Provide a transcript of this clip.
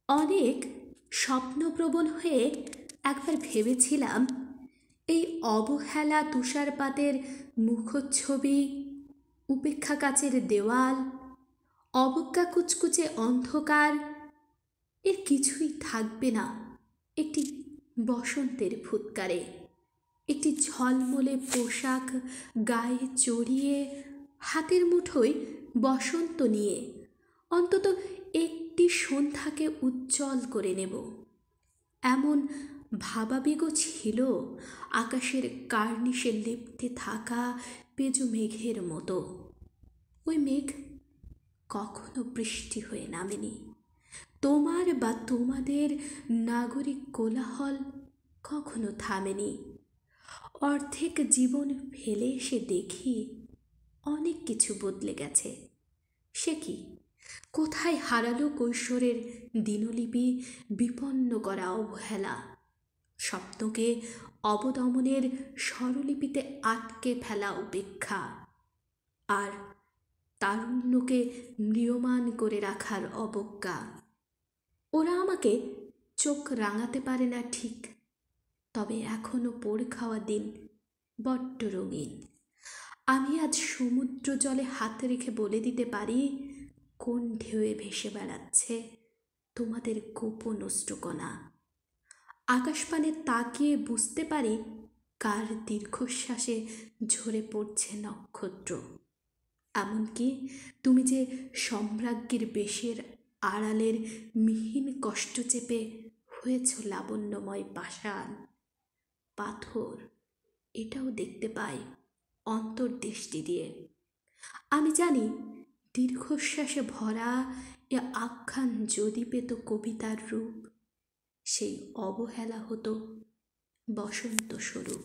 অনেক স্বপ্নপ্রবণ হয়ে একবার ভেবেছিলাম এই অবহেলা তুষারপাতের মুখচ্ছবি, উপেক্ষা কাচের দেওয়াল, অবজ্ঞা কুচকুচে অন্ধকার, এর কিছুই থাকবে না একটি বসন্তের ফুৎকারে। একটি ঝলমলে পোশাক গায়ে চড়িয়ে, হাতের মুঠোয় বসন্ত নিয়ে অন্তত একটি সন্ধ্যাকে উজ্জ্বল করে নেব, এমন ভাবাবেগও ছিল আকাশের কার্নিশে লেপ্টে থাকা পেজো মেঘের মতো। ওই মেঘ কখনো বৃষ্টি হয়ে নামেনি, তোমার বা তোমাদের নাগরিক কোলাহল কখনো থামেনি। অর্ধেক জীবন ফেলে এসে দেখি অনেক কিছু বদলে গেছে। সে কি, কোথায় হারালো কৈশোরের দিনলিপি, বিপন্ন করা অবহেলা, স্বপ্নকে অবদমনের স্বরলিপিতে আটকে ফেলা উপেক্ষা, আর তারুণ্যকে ম্রিয়মাণ করে রাখার অবজ্ঞা। ওরা আমাকে চোখ রাঙাতে পারে না ঠিক, তবে এখনো পোড় খাওয়া দিন বড্ড রঙিন। আমি আজ সমুদ্র জলে হাত রেখে বলে দিতে পারি কোন ঢেউয়ে ভেসে বেড়াচ্ছে তোমাদের গোপন অশ্রুকণা। আকাশপানে তাকিয়ে বুঝতে পারি কার দীর্ঘশ্বাসে ঝরে পড়ছে নক্ষত্র। এমনকি তুমি যে সম্রাজ্ঞীর বেশের আড়ালের মিহিন কষ্ট চেপে হয়েছ লাবণ্যময় পাষাণ পাথর, এটাও দেখতে পাই অন্তর্দৃষ্টি দিয়ে। আমি জানি দীর্ঘশ্বাসে ভরা এ আখ্যান যদি পেত কবিতার রূপ, সেই অবহেলা হতো বসন্ত স্বরূপ।